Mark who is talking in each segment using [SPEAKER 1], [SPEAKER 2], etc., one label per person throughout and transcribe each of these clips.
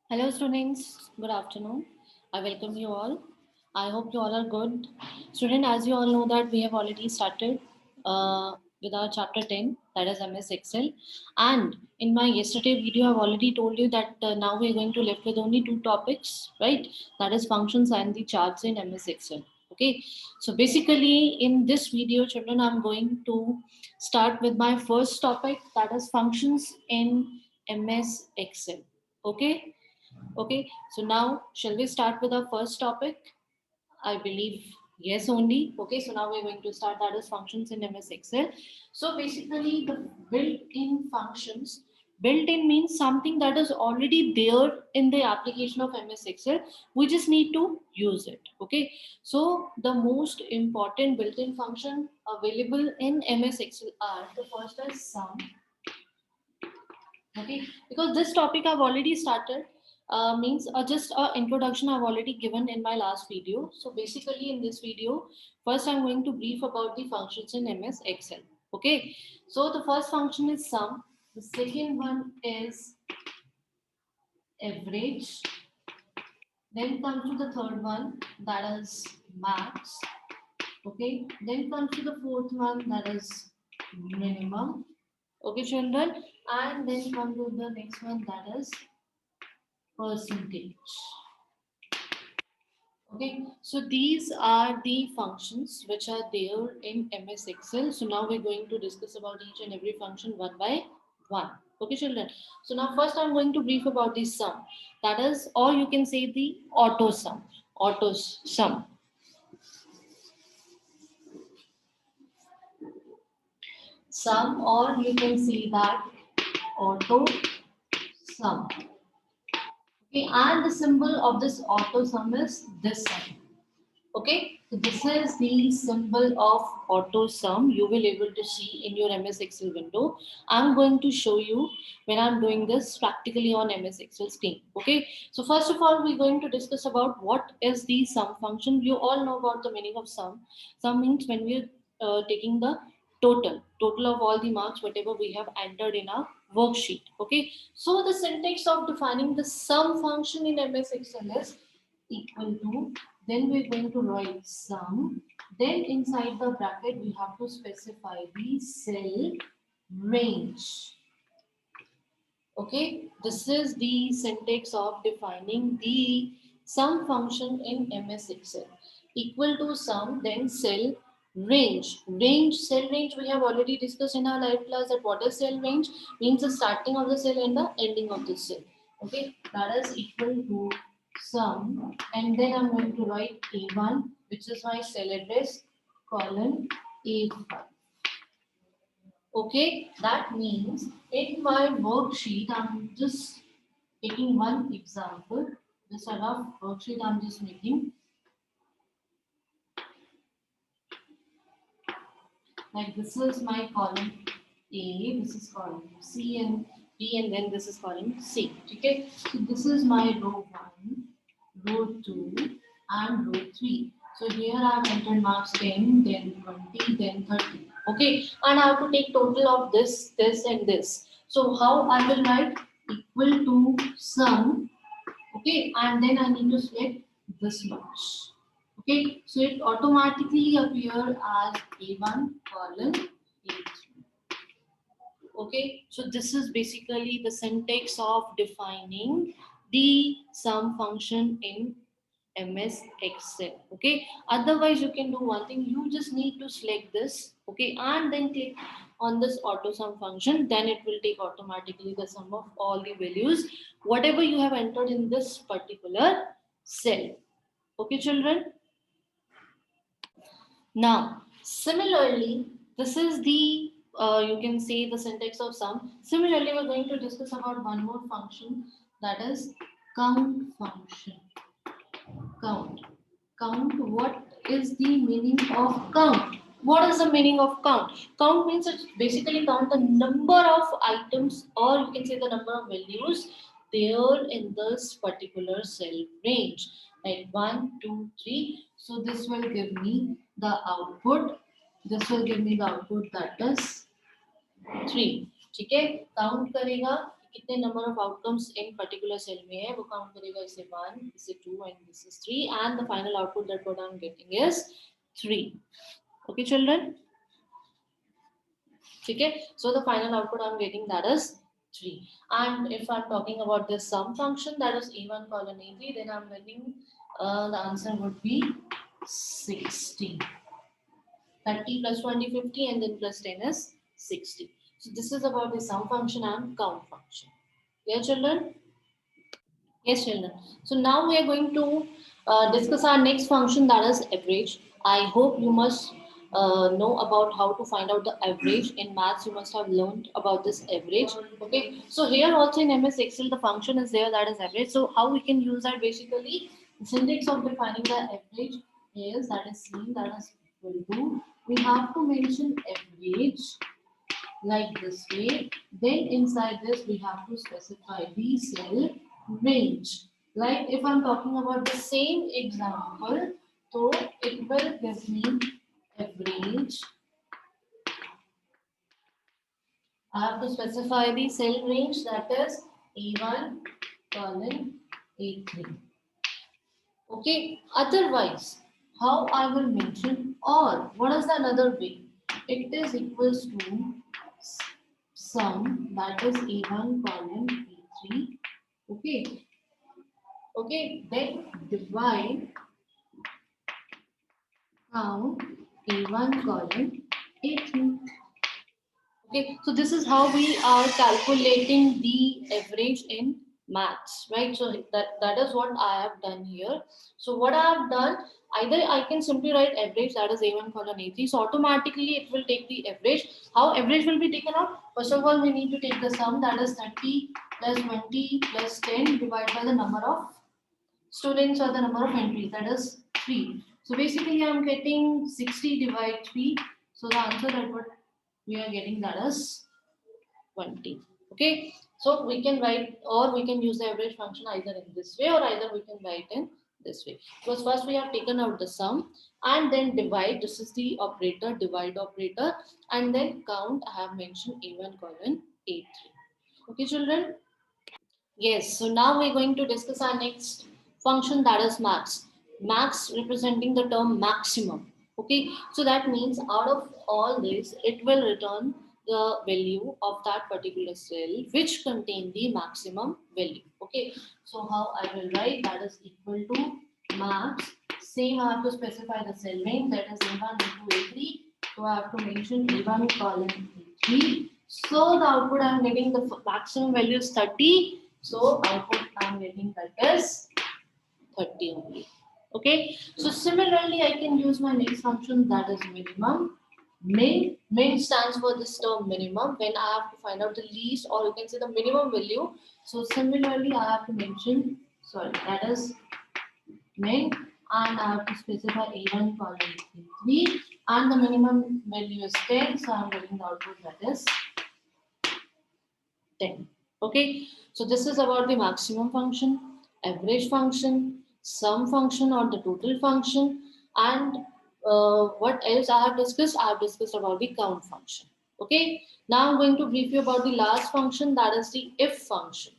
[SPEAKER 1] Hello, students. Good afternoon. I welcome you all. I hope you all are good. Student, as you all know that we have already started with our chapter 10, that is MS Excel. And in my yesterday video, I've already told you that now we're going to left with only two topics, right? That is functions and the charts in MS Excel. Okay. So basically, in this video, children, I'm going to start with my first topic, that is functions in MS Excel. Okay. Okay, so now shall we start with our first topic? I believe yes only. Okay, so now we're going to start, that is functions in MS Excel. So basically the built-in functions, built-in means something that is already there in the application of MS Excel. We just need to use it. Okay, so the most important built-in function available in MS Excel are the first is sum. Okay, because this topic I've already started, means just a introduction I've already given in my last video. So basically in this video, first I'm going to brief about the functions in MS Excel. Okay, so the first function is sum, the second one is average, then comes to the third one, that is max. Okay, then comes to the fourth one, that is minimum. Okay, children, and then come to the next one, that is percentage. Okay, so these are the functions which are there in MS Excel. So now we're going to discuss about each and every function one by one. Okay, children. So now first I'm going to brief about the sum. That is, or you can say the auto sum. Auto sum. Sum, or you can say that auto sum. Okay, and the symbol of this auto sum is this sign. Okay, so this is the symbol of auto sum you will able to see in your MS Excel window. I'm going to show you when I'm doing this practically on MS Excel screen. Okay, so first of all, we're going to discuss about what is the sum function. You all know about the meaning of sum. Sum means when we're taking the total of all the marks, whatever we have entered in our worksheet. Okay, so the syntax of defining the sum function in MS Excel is equal to, then we're going to write sum, then inside the bracket we have to specify the cell range. Okay, this is the syntax of defining the sum function in MS Excel. Equal to sum, then cell range. Cell range we have already discussed in our live class, that what is cell range? Means the starting of the cell and the ending of the cell. Okay, that is equal to sum, and then I'm going to write A1, which is my cell address, colon A5. Okay, that means in my worksheet, I'm just taking one example. This sort of worksheet I'm just making. Like this is my column A, this is column C and B, and then this is column C. Okay, so this is my row 1, row 2, and row 3. So here I have entered marks 10, then 20, then 30. Okay, and I have to take total of this, this, and this. So how I will write equal to sum. Okay, and then I need to select this much. Okay, so it automatically appear as A1 colon A3. Okay, so this is basically the syntax of defining the sum function in MS Excel. Okay, otherwise you can do one thing, you just need to select this, okay, and then click on this auto sum function, then it will take automatically the sum of all the values whatever you have entered in this particular cell. Okay, children. Now, similarly, this is the you can say the syntax of sum. Similarly, we're going to discuss about one more function, that is count function. Count. Count. What is the meaning of count? What is the meaning of count? Count means it's basically count the number of items, or you can say the number of values there in this particular cell range. Like 1, 2, 3. So this will give me the output. This will give me the output, that is 3. ठीक है, count करेगा कितने number of outcomes in particular cell में है वो count करेगा, इसे 1, इसे 2 and this is 3 and the final output that what I am getting is 3. Okay children, okay, so the final output I'm getting that is 3. And if I'm talking about this sum function that is a1 colon a3, then I'm getting the answer would be 60. 30 plus 20 50 and then plus 10 is 60. So this is about the sum function and count function. Yeah children? Yes children. So now we are going to discuss our next function that is average. I hope you must know about how to find out the average. In maths you must have learned about this average. Okay. So here also in MS Excel the function is there that is average. So how we can use that? Basically the syntax of defining the average is that is seen that is equal to, we have to mention average like this way. Then inside this we have to specify the cell range. Like if I'm talking about the same example, so it will give me average. I have to specify the cell range that is A1 colon A3. Okay, otherwise how I will mention, or what is the another way? It is equals to sum that is A1 colon A3. Okay, okay, then divide count A1 colon A3. Okay, so this is how we are calculating the average in maths, right? So that is what I have done here. So what I have done, either I can simply write average that is A1 colon A3. So automatically it will take the average. How average will be taken out? First of all, we need to take the sum that is 30 plus 20 plus 10 divided by the number of students or the number of entries that is 3. So basically I am getting 60 divided 3. So the answer that what we are getting that is 20. Okay, so we can write or we can use the average function either in this way or either we can write in this way. Because first we have taken out the sum and then divide. This is the operator, divide operator, and then count. I have mentioned A1 colon A3. Okay children. Yes, so now we're going to discuss our next function that is max. Max representing the term maximum. Okay, so that means out of all this, it will return the value of that particular cell which contain the maximum value. Okay, so how I will write that is equal to max. Same I have to specify the cell name that is A1 into A3. So I have to mention A1 colon A3. So the output I am getting the maximum value is 30. So output I am getting that is 30 only. Okay. So similarly, I can use my next function that is minimum. Min stands for this term minimum when I have to find out the least or you can say the minimum value. So similarly, I have to mention, sorry, that is min, and I have to specify A1 colon A3 and the minimum value is 10. So I am getting the output that is 10. Okay, so this is about the maximum function, average function, sum function or the total function, and what else I have discussed? I have discussed about the count function. Okay, now I'm going to brief you about the last function that is the if function.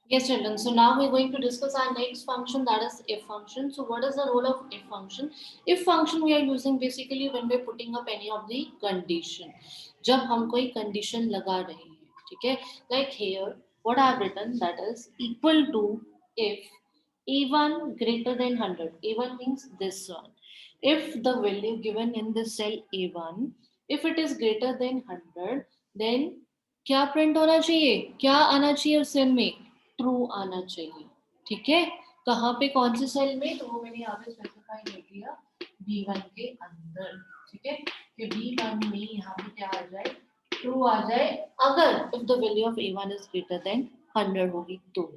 [SPEAKER 1] Yes, children. So now we're going to discuss our next function that is if function. So what is the role of if function? If function we are using basically when we're putting up any of the condition. जब हम कोई condition लगा रहे हैं, ठीक है? Like here, what I have written that is equal to if A1 greater than 100. A1 means this one. If the value given in the cell A1, if it is greater than 100, then क्या print होना चाहिए, क्या आना चाहिए उस cell में, true आना चाहिए. ठीक है, कहाँ पे कौन से सेल में, तो वो मैंने यहाँ पे स्पेसिफाई कर दिया B1 के अंदर. ठीक है, कि B1 में यहाँ पे क्या आ जाए, ट्रू आ जाए अगर if the value of A1 is greater than 100 होगी तो.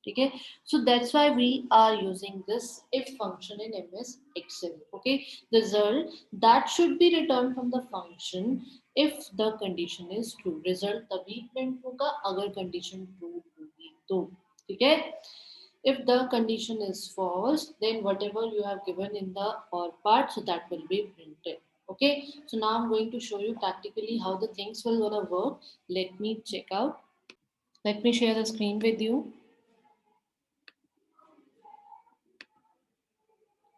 [SPEAKER 1] ठीक है, so that's why we are using this if function in MS Excel. Okay, the result that should be returned from the function if the condition is true. Result तभी print होगा अगर condition true होगी तो. ठीक है, if the condition is false then whatever you have given in the or part, so that will be printed. Okay, so now I'm going to show you practically how the things will gonna work. Let me check out. Let me share the screen with you.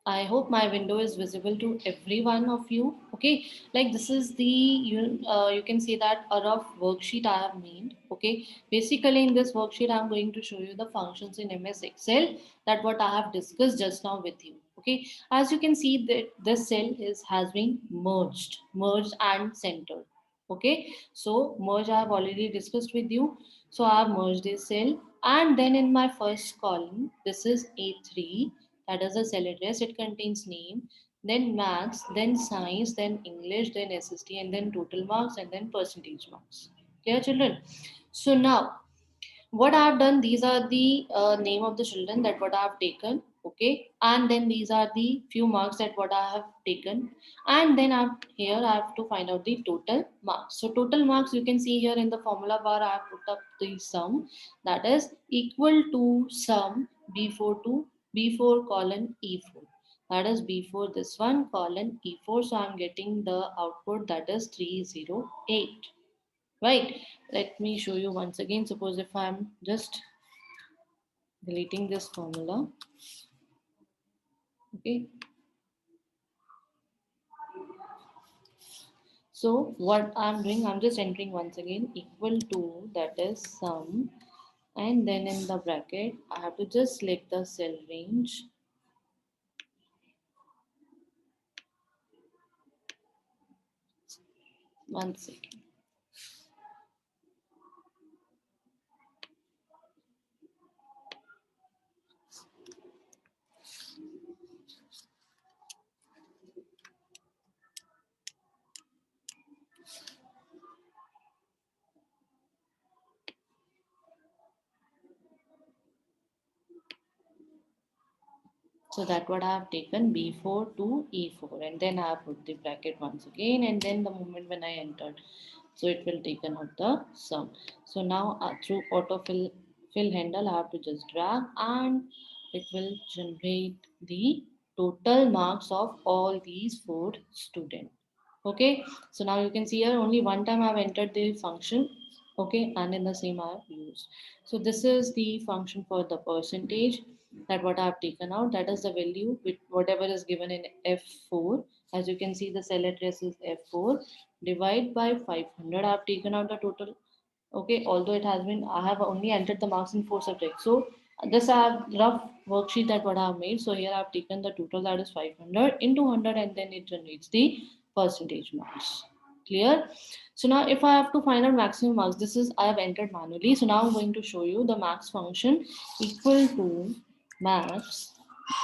[SPEAKER 1] I hope my window is visible to every one of you. Okay, like this is the you can see that a rough worksheet I have made. Okay, basically in this worksheet I'm going to show you the functions in MS Excel that what I have discussed just now with you. Okay, as you can see that this cell is has been merged and centered. Okay, so merge I have already discussed with you. So I have merged this cell, and then in my first column, this is A3, that is a cell address. It contains name, then maths, then science, then English, then SST, and then total marks, and then percentage marks. Clear, children? So now what I have done, these are the name of the children that what I have taken, okay, and then these are the few marks that what I have taken, and then here I have to find out the total marks. So total marks you can see here in the formula bar. I have put up the sum, that is equal to sum b4 to b4 colon e4. That is before this one colon e4. So I'm getting the output, that is 308. Right, let me show you once again. Suppose if I'm just deleting this formula, okay. So what I'm doing, I'm just entering once again equal to, that is sum, and then in the bracket I have to just select the cell range. One second. So that what I have taken B4 to E4, and then I have put the bracket once again, and then the moment when I entered, so it will taken out the sum. So now through fill handle I have to just drag, and it will generate the total marks of all these four students. Okay, so now you can see here only one time I have entered the function, okay, and in the same I have used. So this is the function for the percentage that what I have taken out, that is the value with whatever is given in F4. As you can see the cell address is F4, divide by 500. I have taken out the total, okay, although it has been, I have only entered the marks in 4 subjects. So this I have rough worksheet that what I have made. So here I have taken the total, that is 500 into 100, and then it generates the percentage marks. Clear? So now if I have to find out maximum marks, this is I have entered manually. So now I'm going to show you the max function equal to max.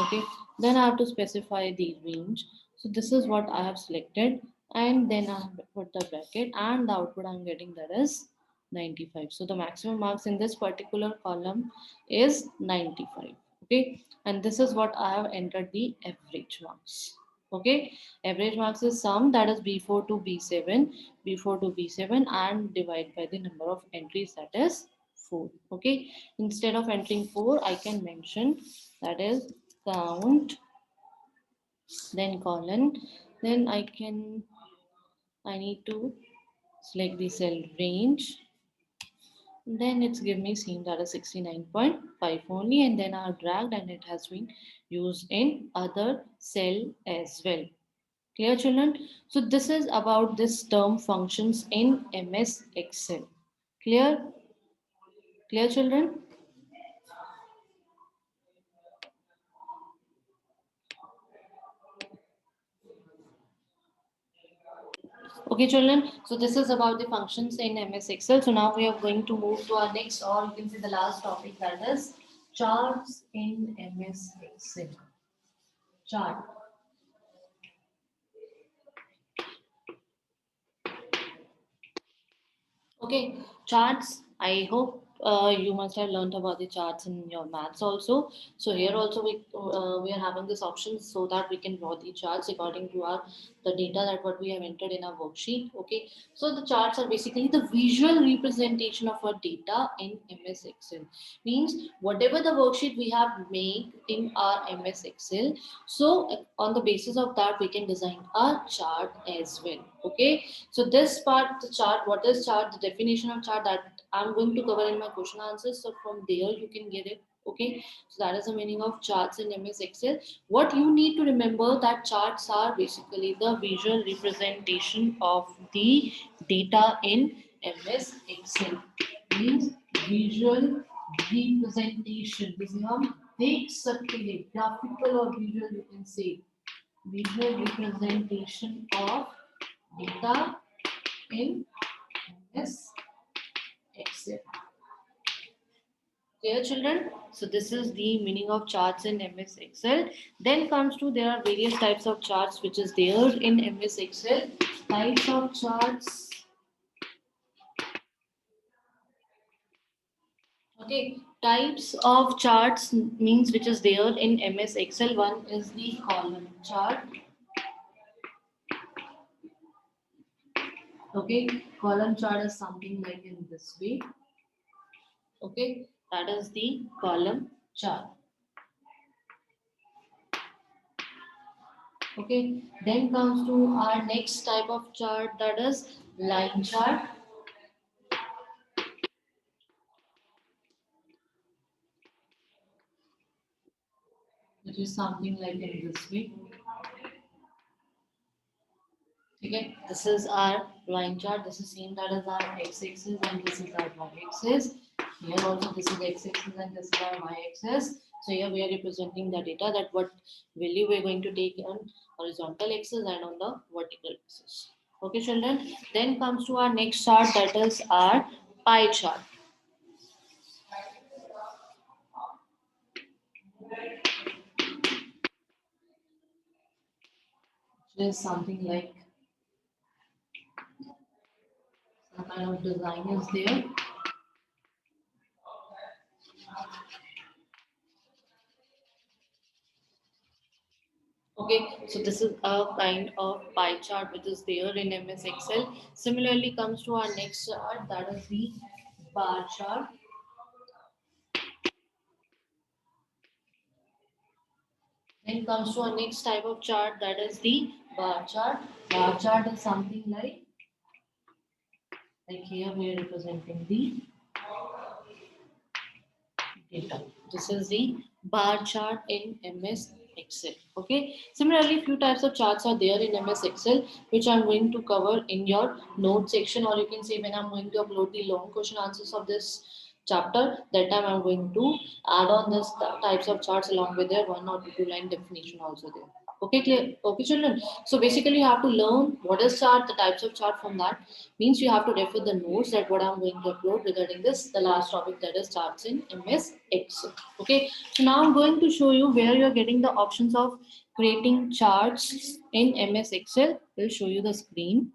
[SPEAKER 1] Okay, then I have to specify the range. So this is what I have selected, and then I have put the bracket, and the output I'm getting, that is 95. So the maximum marks in this particular column is 95. Okay, and this is what I have entered the average marks. Okay, average marks is sum, that is B4 to B7, B4 to B7, and divide by the number of entries, that is 4. Okay, instead of entering 4, I can mention, that is count, then colon, then I need to select the cell range, then it's give me same, that is 69.5 only, and then I dragged, and it has been used in other cell as well. Clear, children? So this is about this term functions in MS Excel. Clear? Clear, children? Okay, children. So this is about the functions in MS Excel. So now we are going to move to our next, or you can say the last topic, that is charts in MS Excel. Chart. Okay, charts. I hope you must have learned about the charts in your maths also. So here also we are having this option so that we can draw the charts according to our the data that what we have entered in our worksheet. Okay, so the charts are basically the visual representation of our data in MS Excel. Means whatever the worksheet we have made in our MS Excel. So on the basis of that we can design a chart as well. Okay, so this part, the chart, what is chart? The definition of chart, that I'm going to cover in my question answers. So from there you can get it. Okay. So that is the meaning of charts in MS Excel. What you need to remember that charts are basically the visual representation of the data in MS Excel. Means visual representation. जिसे हम देख सकते हैं, graphical or visual you can say. Visual representation of data in MS Excel. Clear, children? So this is the meaning of charts in MS Excel. Then comes to there are various types of charts which is there in MS Excel. Types of charts. Okay, types of charts means which is there in MS Excel. One is the column chart. Okay, column chart is something like in this way. Okay, that is the column chart. Okay, then comes to our next type of chart, that is line chart. Which is something like in this way. Okay, this is our line chart. This is same that is our x-axis and this is our y-axis. Here also this is x-axis and this is our y-axis. So here we are representing the data that what value we are going to take on horizontal axis and on the vertical axis. Okay, children. Then comes to our next chart, that is our pie chart. Which is something like some kind of design is there. Okay, so this is a kind of pie chart which is there in MS Excel. Similarly, comes to our next chart, that is the bar chart. Then comes to our next type of chart, that is the bar chart. Bar chart is something like here we are representing the data. This is the bar chart in MS Excel. Okay. Similarly, few types of charts are there in MS Excel, which I'm going to cover in your note section, or you can say when I'm going to upload the long question answers of this chapter, that time I'm going to add on this types of charts along with their 1 or 2 line definition also there. Okay, clear? Okay, children. So basically, you have to learn what is chart, the types of chart. From that means you have to refer the notes that what I'm going to upload regarding this, the last topic, that is charts in MS Excel. Okay, so now I'm going to show you where you're getting the options of creating charts in MS Excel. We'll show you the screen.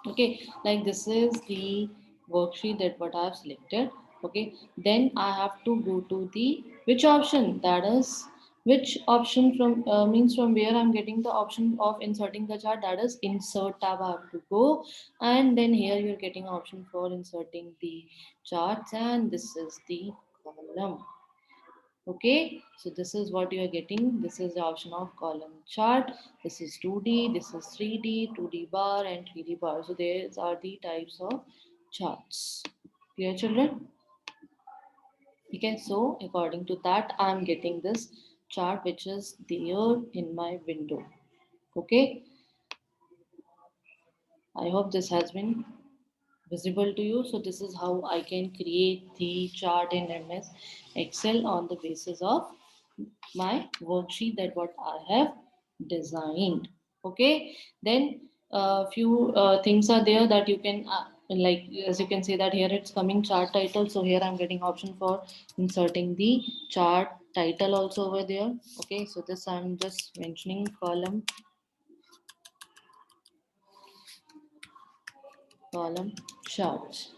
[SPEAKER 1] Okay, like this is the worksheet that what I've selected. Okay, then I have to go to the which option, that is which option from means from where I'm getting the option of inserting the chart, that is insert tab I have to go, and then here you're getting option for inserting the charts, and this is the column. Okay, so this is what you are getting. This is the option of column chart. This is 2D, this is 3D, 2D bar and 3D bar. So these are the types of charts. Clear, children? Okay, so according to that, I'm getting this chart which is there in my window. Okay, I hope this has been visible to you. So this is how I can create the chart in MS Excel on the basis of my worksheet that what I have designed. Okay, then few things are there that you can like, as you can see that here it's coming chart title. So here I'm getting option for inserting the chart title also over there. Okay, so this I'm just mentioning column charts.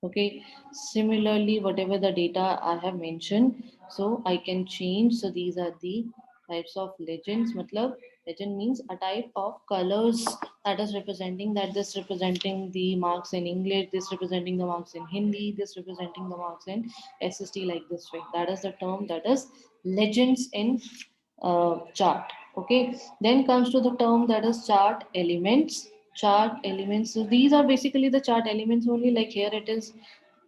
[SPEAKER 1] Okay, similarly whatever the data I have mentioned, so I can change. So these are the types of legends. Matlab legend means a type of colors that is representing, that this representing the marks in English, this representing the marks in Hindi, this representing the marks in SST, like this way. That is the term, that is legends in chart. Okay, then comes to the term that is chart elements. Chart elements. So these are basically the chart elements only. Like here, it is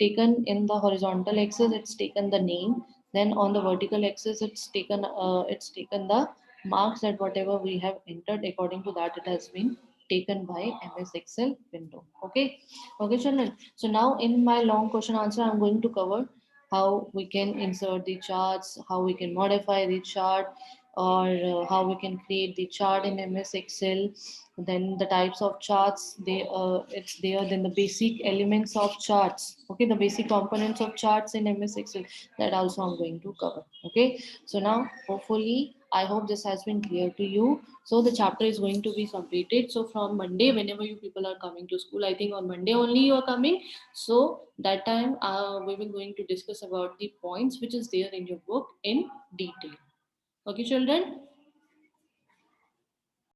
[SPEAKER 1] taken in the horizontal axis. It's taken the name. Then on the vertical axis, it's taken the marks that whatever we have entered. According to that, it has been taken by MS Excel window. Okay, okay, children. So now in my long question answer, I'm going to cover how we can insert the charts, how we can modify the chart, or how we can create the chart in MS Excel. Then the types of charts, it's there. Then the basic elements of charts. Okay, the basic components of charts in MS Excel, that also I'm going to cover. Okay, so now hopefully I hope this has been clear to you. So the chapter is going to be completed. So from Monday, whenever you people are coming to school, I think on Monday only you are coming. So that time we will going to discuss about the points which is there in your book in detail. Okay, children?